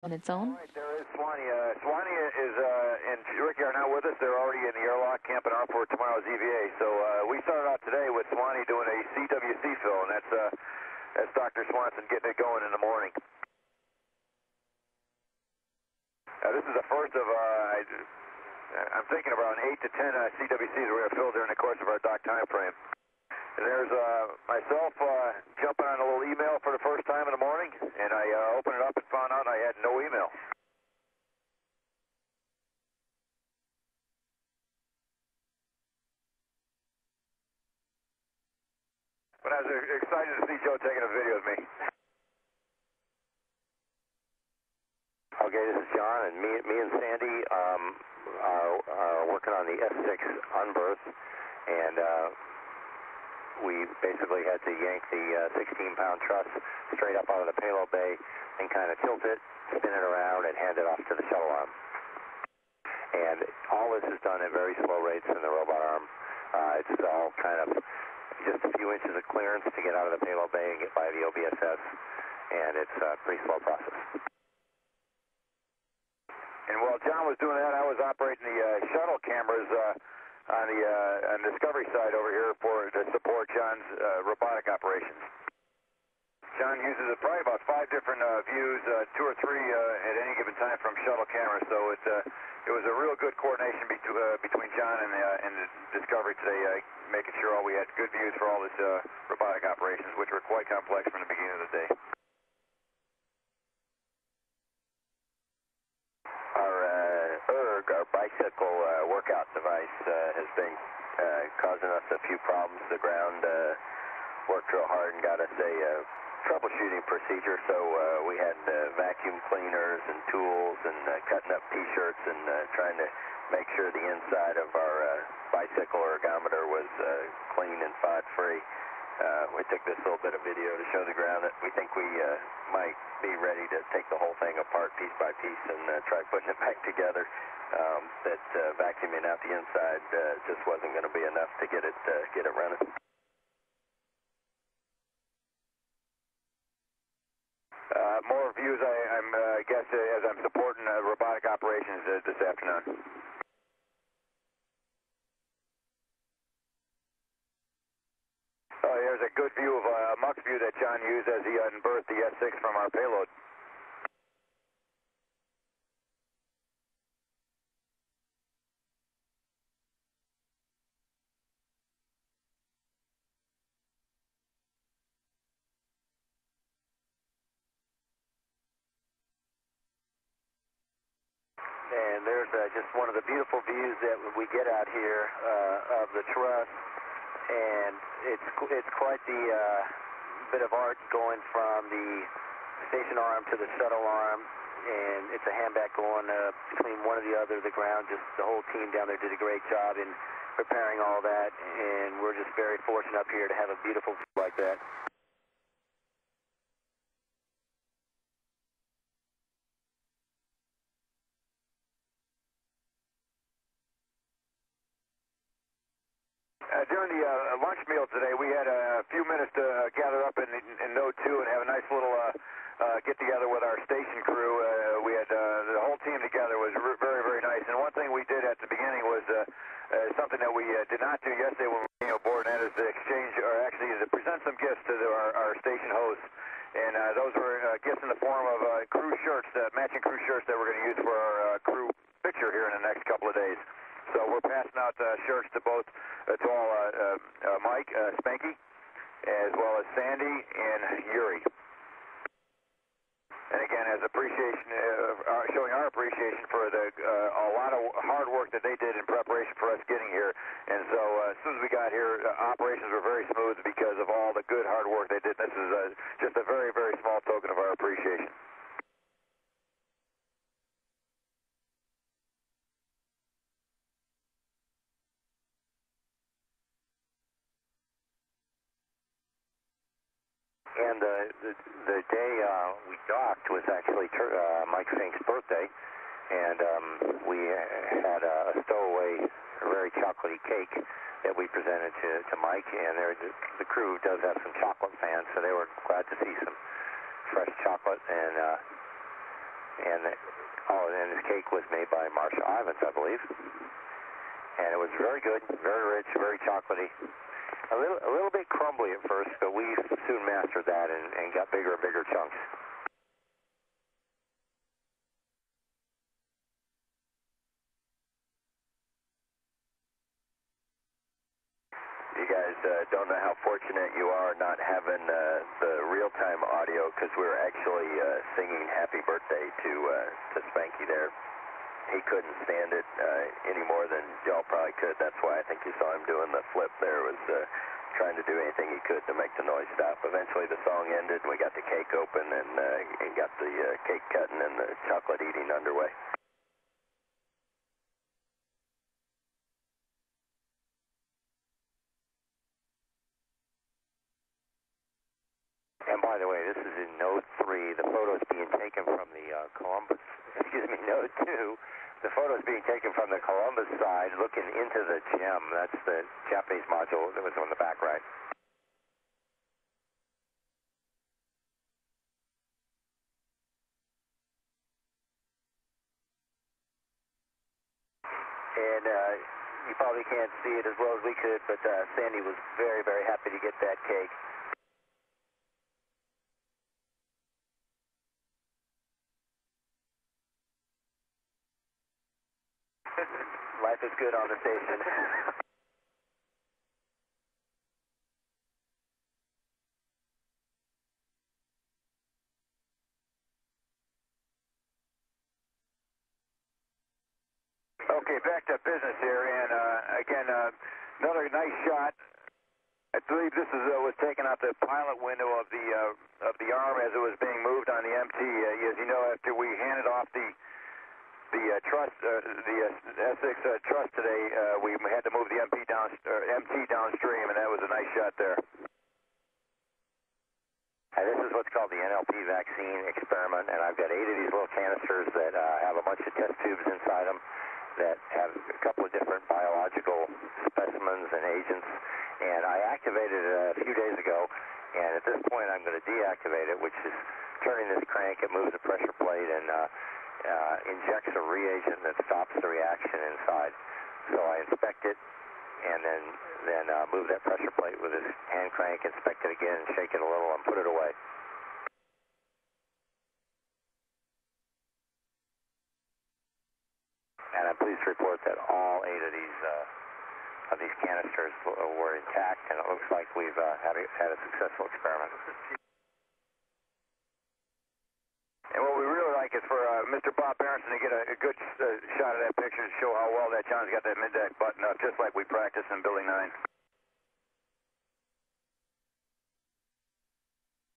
on its own? All right, there is Swanee. Swanee is, and Ricky are not with us. They're already in the airlock camping out for tomorrow's EVA. So we started out today with Swanee doing a CWC fill, and that's Dr. Swanson getting it going in the morning. This is the first of, I'm thinking about 8 to 10 CWCs we're going to fill during the course of our dock time frame. And there's myself jumping on a little email for the first time in the morning, and I opened it up and found out I had no email. But I was excited to see Joe taking a video of me. Okay, this is John, and me and Sandy are working on the S6 unberth, and we basically had to yank the 16-pound truss straight up out of the payload bay and kind of tilt it, spin it around, and hand it off to the shuttle arm. And all this is done at very slow rates in the robot arm. It's all kind of just a few inches of clearance to get out of the payload bay and get by the OBSS, and it's a pretty slow process. And while John was doing that, I was operating the shuttle cameras on the Discovery side over here to support John's robotic operations. John uses probably about 5 different views, 2 or 3 at any given time from shuttle cameras. So it was a real good coordination between John and the Discovery today, making sure we had good views for all this robotic operations, which were quite complex from the beginning of the day. Our bicycle workout device has been causing us a few problems. The ground worked real hard and got us a troubleshooting procedure, so we had vacuum cleaners and tools and cutting up T-shirts and trying to make sure the inside of our bicycle ergometer was clean and FOD-free. We took this little bit of video to show the ground that we think we might be ready to take the whole thing apart piece by piece and try putting it back together. That vacuuming out the inside just wasn't going to be enough to get it running. More views, I guess, as I'm supporting robotic operations this afternoon. Here's a good view of a Mux view that John used as he unberthed the S6 from our payload. And there's just one of the beautiful views that we get out here of the truss, and it's quite the bit of art going from the station arm to the shuttle arm, and it's a handback going between one or the other of the ground. Just the whole team down there did a great job in preparing all that, and we're just very fortunate up here to have a beautiful view like that. During the lunch meal today, we had a few minutes to gather up in Node 2 and have a nice little get-together with our station crew. We had the whole team together. Was very, very nice. And one thing we did at the beginning was something that we did not do yesterday when we came aboard, and that is to exchange, or actually to present some gifts to our station hosts. And those were gifts in the form of crew shirts, matching crew shirts that we're going to use for our crew picture here in the next couple of days. So we're passing out shirts to both, to all Mike, Spanky, as well as Sandy and Yuri. And again, as appreciation, showing our appreciation for a lot of hard work that they did in preparation for us getting here. And so as soon as we got here, operations were very smooth because of all the good hard work they did. This is just a very, very small token of our appreciation. And the day we docked was actually Mike Fink's birthday, and we had a stowaway, a very chocolatey cake that we presented to Mike, and the crew does have some chocolate fans, so they were glad to see some fresh chocolate, and and this cake was made by Marsha Ivins, I believe, and it was very good, very rich, very chocolatey. A little bit crumbly at first, but we soon mastered that and got bigger and bigger chunks. You guys don't know how fortunate you are not having the real-time audio, because we were actually singing happy birthday to Spanky there. He couldn't stand it any more than y'all probably could. That's why I think you saw him doing the flip there, was trying to do anything he could to make the noise stop. Eventually the song ended and we got the cake open and got the cake cutting and the chocolate eating underway. And by the way, this is in Node 3. The photo is being taken from the Node 2. The photo is being taken from the Columbus side, looking into the gem. That's the Japanese module that was on the back right. And you probably can't see it as well as we could, but Sandy was very, very happy to get that cake. Life is good on the station. Okay, back to business here, and again, another nice shot. I believe this was taken out the pilot window of the arm as it was being moved on the MT. As you know, after we handed off the truss, the S6 truss today, we had to move the MT downstream, and that was a nice shot there. This is what's called the NLP vaccine experiment, and I've got 8 of these little canisters that have a bunch of test tubes inside them that have a couple of different biological specimens and agents, and I activated it a few days ago, and at this point I'm going to deactivate it, which is turning this crank. It moves the pressure plate and injects a reagent that stops the reaction inside. So I inspect it and then move that pressure plate with this hand crank, inspect it again, shake it a little, and put it away. And I'm pleased to report that all 8 of these canisters were intact, and it looks like we've had a successful experiment. And what we really like is for Mr. Bob Berenson to get a good shot of that picture to show how well that John's got that mid-deck button up, just like we practiced in Building 9.